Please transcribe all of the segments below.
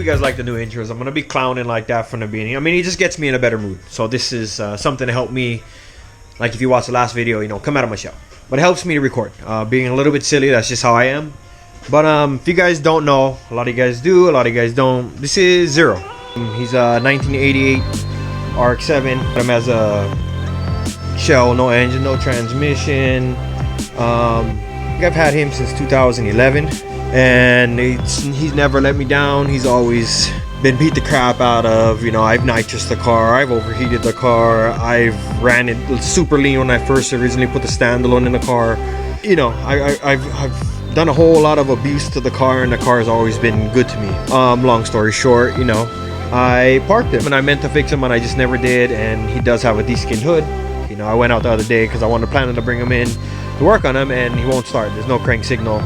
you guys like the new intros. I'm gonna be clowning like that from the beginning. I mean, it just gets me in a better mood. So this is something to help me. Like if you watch the last video, you know, come out of my shell. But it helps me to record. Being a little bit silly, that's just how I am. But if you guys don't know, a lot of you guys do, a lot of you guys don't. This is Zero. He's a 1988 RX-7. Him as a shell, no engine, no transmission. I've had him since 2011, and he's never let me down. He's always been beat the crap out of. You know, I've nitrous the car, I've overheated the car, I've ran it super lean when I first originally put the standalone in the car. You know, I've done a whole lot of abuse to the car, and the car has always been good to me. Long story short, you know, I parked him and I meant to fix him and I just never did, and he does have a de-skinned hood. You know, I went out the other day because I wanted planning to bring him in to work on him, and he won't start. There's no crank signal.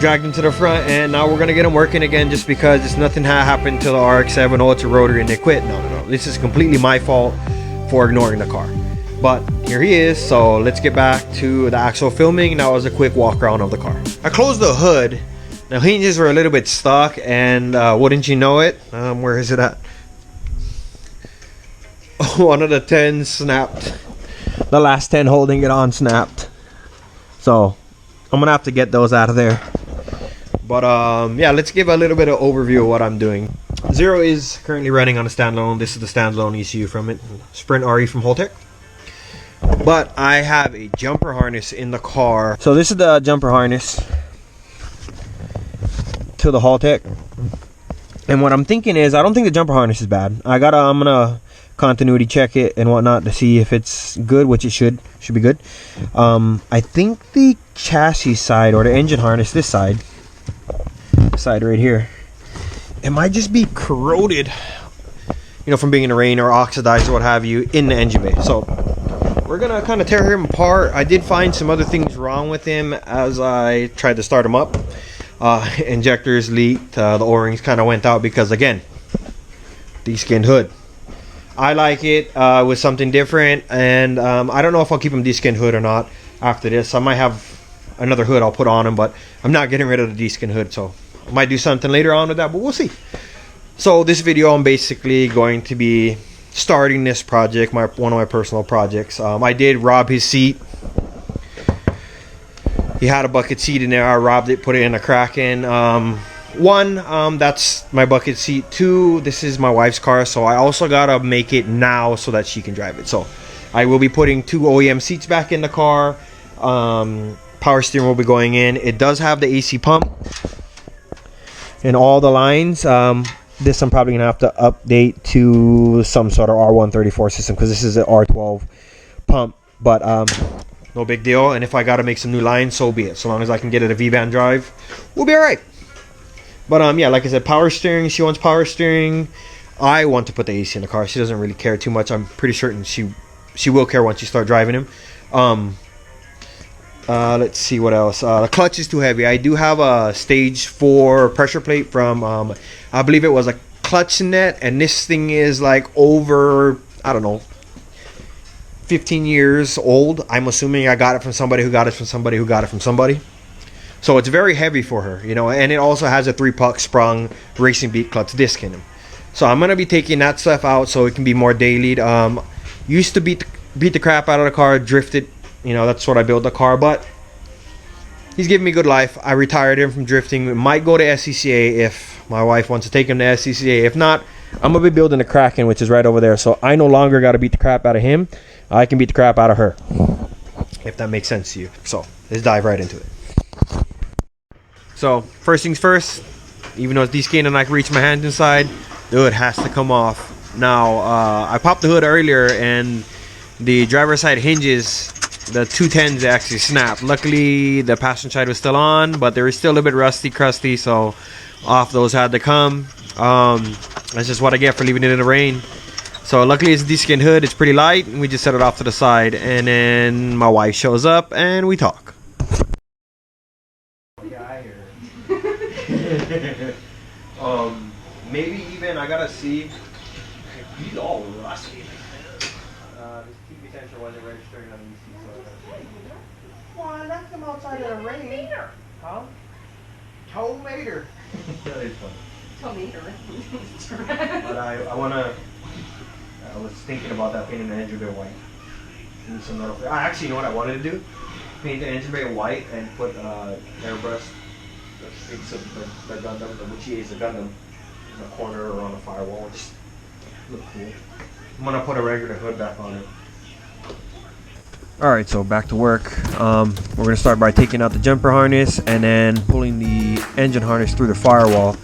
Dragged him to the front, and now we're gonna get him working again just because it's nothing happened to the RX-7. Oh, it's a rotary and they quit. No. This is completely my fault for ignoring the car. But here he is, so let's get back to the actual filming. That was a quick walk around of the car. I closed the hood. The hinges were a little bit stuck, and wouldn't you know it, where is it at? One of the 10s snapped. The last 10 holding it on snapped. So I'm gonna have to get those out of there. But yeah, let's give a little bit of overview of what I'm doing. Zero is currently running on a standalone. This is the standalone ECU from it, Sprint RE from Holtec. But I have a jumper harness in the car. So this is the jumper harness to the Holtec. And what I'm thinking is, I don't think the jumper harness is bad. I'm gonna continuity check it and whatnot to see if it's good, which it should be good. I think the chassis side, or the engine harness, this side right here, it might just be corroded, you know, from being in the rain, or oxidized or what have you in the engine bay. So we're gonna kind of tear him apart. I did find some other things wrong with him as I tried to start him up. Injectors leaked, the O-rings kind of went out because, again, de-skinned hood. I like it with something different, and I don't know if I'll keep him de-skinned hood or not after this. I might have another hood I'll put on him, but I'm not getting rid of the de-skinned hood, so I might do something later on with that, but we'll see. So this video, I'm basically going to be starting this project, one of my personal projects. I did rob his seat. He had a bucket seat in there. I robbed it, put it in a Kraken. That's my bucket seat. 2, this is my wife's car, so I also gotta make it now so that she can drive it. So I will be putting 2 OEM seats back in the car. Power steering will be going in. It does have the AC pump in all the lines. This I'm probably gonna have to update to some sort of R134 system, because this is an R12 pump, but no big deal. And if I gotta make some new lines, so be it. So long as I can get it a V-band drive, we'll be all right. But yeah, like I said, power steering. She wants power steering. I want to put the AC in the car. She doesn't really care too much. I'm pretty certain she will care once you start driving him. Let's see what else. The clutch is too heavy. I do have a stage 4 pressure plate from I believe it was a Clutch Net, and this thing is like over, I don't know, 15 years old. I'm assuming I got it from somebody who got it from somebody who got it from somebody. So it's very heavy for her, you know, and it also has a 3-puck sprung Racing Beat clutch disc in them. So I'm gonna be taking that stuff out so it can be more dailied. Used to beat the crap out of the car, drifted, you know, that's what I built the car, but he's giving me good life. I retired him from drifting. Might go to SCCA if my wife wants to take him to SCCA. If not, I'm gonna be building a Kraken, which is right over there. So I no longer got to beat the crap out of him. I can beat the crap out of her, if that makes sense to you. So let's dive right into it. So first things first, even though it's de-skinned and I can reach my hands inside, the hood has to come off. Now I popped the hood earlier, and the driver's side hinges, the 210s actually snapped. Luckily the passenger side was still on, but they were still a bit rusty, crusty, so off those had to come. That's just what I get for leaving it in the rain. So luckily it's a de-skinned hood, it's pretty light, and we just set it off to the side, and then my wife shows up and we talk. Maybe even I gotta see. He's all rusty. This TV sensor wasn't registering on EC, so well, I left him outside in the rain. Huh? Tow later. That is funny. Tell me here. But I wanna. I was thinking about that, painting the engine bay white. Need some metal. Actually, you know what I wanted to do? Paint the engine bay white and put airbrush the pics of the Gundam, which is a Gundam, in the corner or on the firewall. Just look cool. I'm gonna put a regular hood back on it. Alright, so back to work. We're going to start by taking out the jumper harness and then pulling the engine harness through the firewall.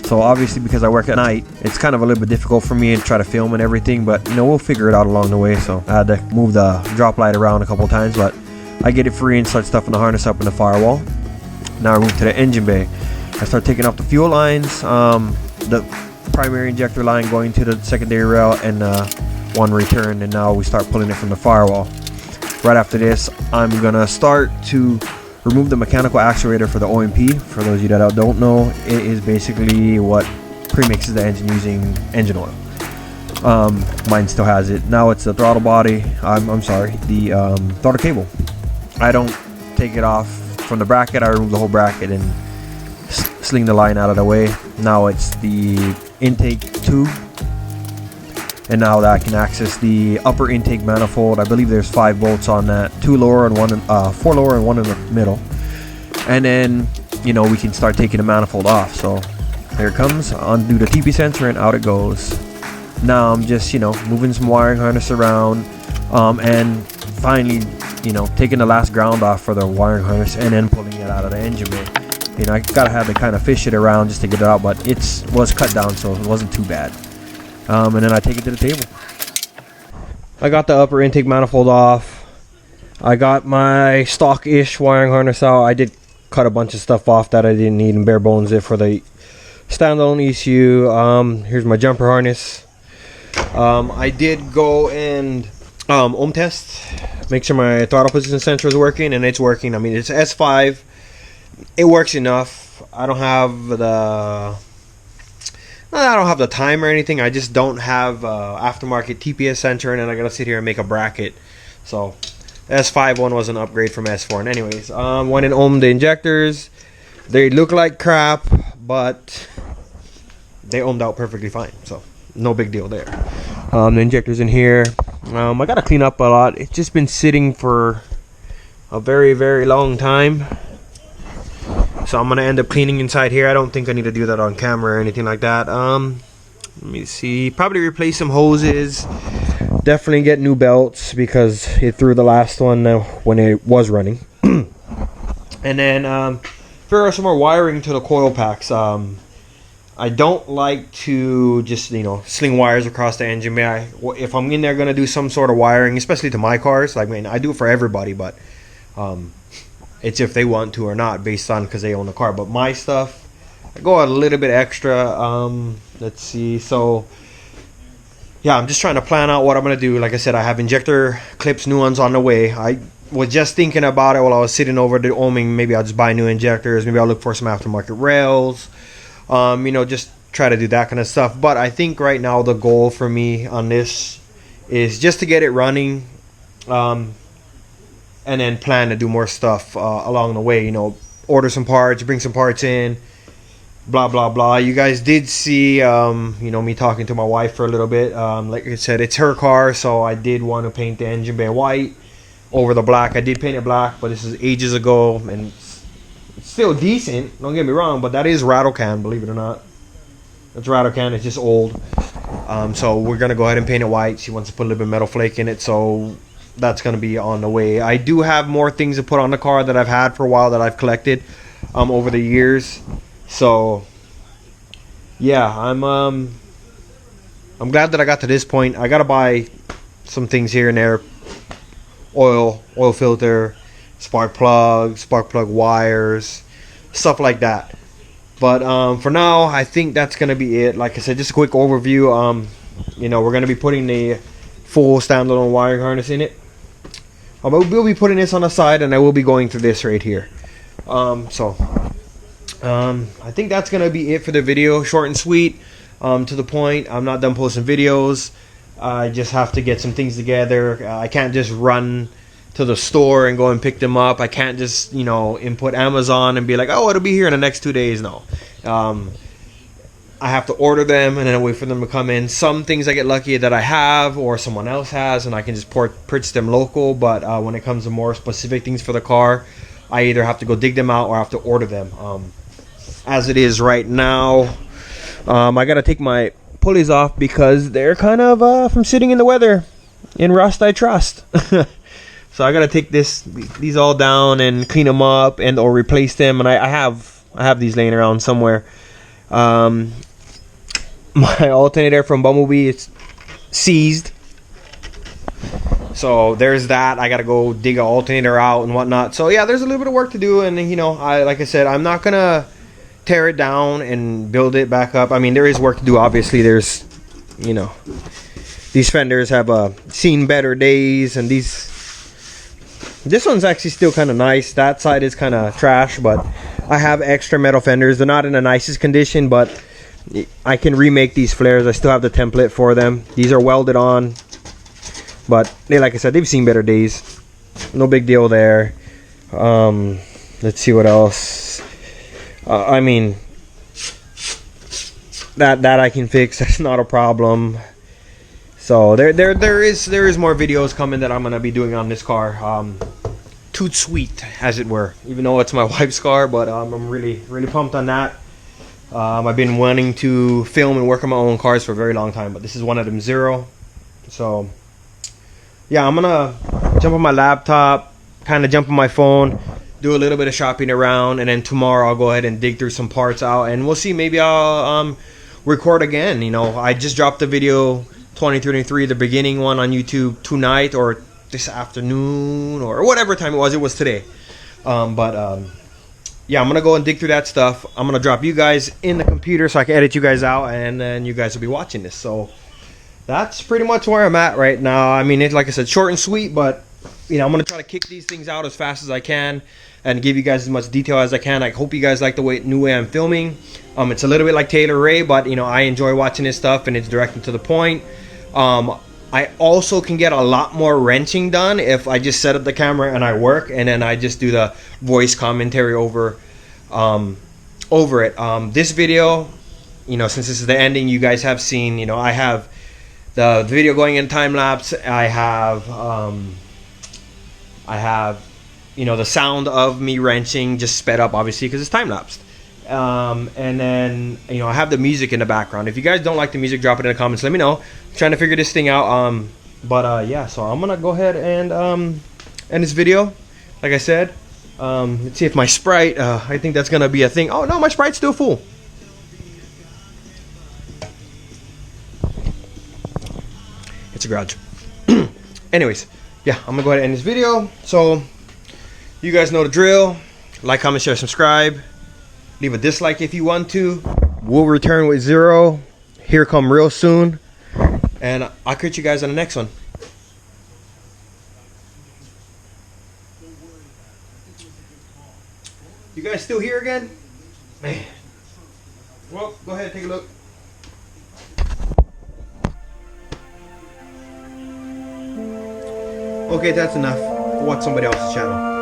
So obviously, because I work at night, it's kind of a little bit difficult for me to try to film and everything, but you know, we'll figure it out along the way. So I had to move the drop light around a couple times, but I get it free and start stuffing the harness up in the firewall. Now I move to the engine bay. I start taking off the fuel lines, the primary injector line going to the secondary rail, and one return, and now we start pulling it from the firewall. Right after this, I'm gonna start to remove the mechanical actuator for the OMP. For those of you that don't know, it is basically what premixes the engine using engine oil. Mine still has it. Now it's the throttle body. I'm sorry, the throttle cable. I don't take it off from the bracket. I remove the whole bracket and sling the line out of the way. Now it's the intake tube. And now that I can access the upper intake manifold. I believe there's 5 bolts on that, 2 lower and 4 lower and 1 in the middle. And then, you know, we can start taking the manifold off. So here it comes, undo the TP sensor and out it goes. Now I'm just, you know, moving some wiring harness around, and finally, you know, taking the last ground off for the wiring harness and then pulling it out of the engine bay. You know, I gotta have to kind of fish it around just to get it out, but it was cut down, so it wasn't too bad. And then I take it to the table. I got the upper intake manifold off. I got my stock-ish wiring harness out. I did cut a bunch of stuff off that I didn't need and bare bones it for the standalone ECU. Here's my jumper harness. I did go and ohm test, make sure my throttle position sensor is working, and it's working. I mean, it's S5. It works enough. I don't have the time or anything. I just don't have aftermarket TPS sensor, and then I gotta sit here and make a bracket. So S5 one was an upgrade from S4. And anyways, went and ohmed the injectors. They look like crap, but they ohmed out perfectly fine. So no big deal there. The injectors in here. I gotta clean up a lot. It's just been sitting for a very, very long time. So I'm gonna end up cleaning inside here. I don't think I need to do that on camera or anything like that. Let me see. Probably replace some hoses. Definitely get new belts because it threw the last one when it was running. And then figure out some more wiring to the coil packs. I don't like to just, you know, sling wires across the engine bay. If I'm in there gonna do some sort of wiring, especially to my cars, like, I mean, I do it for everybody, but it's if they want to or not, based on because they own the car. But my stuff, I go a little bit extra. Let's see. So yeah, I'm just trying to plan out what I'm gonna do. Like I said, I have injector clips, new ones on the way. I was just thinking about it while I was sitting over the ohming. Maybe I'll just buy new injectors. Maybe I'll look for some aftermarket rails. You know, just try to do that kind of stuff. But I think right now the goal for me on this is just to get it running. And then plan to do more stuff along the way. You know, order some parts, bring some parts in, blah blah blah. You guys did see, you know, me talking to my wife for a little bit. Like I said, it's her car, so I did want to paint the engine bay white over the black. I did paint it black, but this is ages ago, and it's still decent. Don't get me wrong, but that is rattle can, believe it or not. That's rattle can. It's just old. So we're gonna go ahead and paint it white. She wants to put a little bit of metal flake in it, so that's going to be on the way. I do have more things to put on the car that I've had for a while that I've collected over the years. So yeah, I'm glad that I got to this point. I got to buy some things here and there. Oil filter, spark plug wires, stuff like that. But for now, I think that's going to be it. Like I said, just a quick overview. You know, we're going to be putting the full standalone wiring harness in it. We'll be putting this on the side, and I will be going through this right here. I think that's gonna be it for the video. Short and sweet, to the point. I'm not done posting videos. I just have to get some things together. I can't just run to the store and go and pick them up. I can't just, you know, input Amazon and be like, oh, it'll be here in the next 2 days. No. I have to order them and then wait for them to come in. Some things I get lucky that I have or someone else has, and I can just purchase them local. But when it comes to more specific things for the car, I either have to go dig them out or I have to order them. As it is right now, I gotta take my pulleys off because they're kind of from sitting in the weather. In rust I trust. So I gotta take these all down and clean them up and or replace them. And I have these laying around somewhere. My alternator from Bumblebee is seized, so there's that. I gotta go dig an alternator out and whatnot. So yeah, there's a little bit of work to do, and you know, like I said, I'm not gonna tear it down and build it back up. I mean, there is work to do. Obviously, there's, you know, these fenders have seen better days, and this one's actually still kind of nice. That side is kind of trash, but I have extra metal fenders. They're not in the nicest condition, but I can remake these flares. I still have the template for them. These are welded on, but like I said, they've seen better days. No big deal there. Let's see what else. I mean, that I can fix. That's not a problem. So there is more videos coming that I'm gonna be doing on this car. Toot sweet, as it were. Even though it's my wife's car, but I'm really pumped on that. I've been wanting to film and work on my own cars for a very long time, but this is one of them zero. So yeah, I'm gonna jump on my laptop, kind of jump on my phone, do a little bit of shopping around, and then tomorrow I'll go ahead and dig through some parts out, and we'll see. Maybe I'll record again. You know, I just dropped the video 2023, the beginning one, on YouTube tonight or this afternoon or whatever time it was. It was today. Yeah, I'm gonna go and dig through that stuff. I'm gonna drop you guys in the computer so I can edit you guys out, and then you guys will be watching this. So that's pretty much where I'm at right now. I mean, it's like I said, short and sweet, but you know, I'm gonna try to kick these things out as fast as I can and give you guys as much detail as I can. I hope you guys like the new way I'm filming. It's a little bit like Taylor Ray, but you know, I enjoy watching his stuff and it's direct and to the point. I also can get a lot more wrenching done if I just set up the camera and I work, and then I just do the voice commentary over it. This video, you know, since this is the ending, you guys have seen, you know, I have the video going in time lapse. I have, you know, the sound of me wrenching just sped up, obviously, because it's time lapsed. And then, you know, I have the music in the background. If you guys don't like the music, drop it in the comments. Let me know. I'm trying to figure this thing out. Yeah, so I'm gonna go ahead and end this video. Like I said, let's see if my Sprite. I think that's gonna be a thing. Oh no, my Sprite's still full. It's a garage. Anyways, yeah, I'm gonna go ahead and end this video. So you guys know the drill. Like, comment, share, subscribe. Leave a dislike if you want to. We'll return with 0. Here come real soon. And I'll catch you guys on the next one. You guys still here again? Man. Well, go ahead, take a look. Okay, that's enough. Watch somebody else's channel.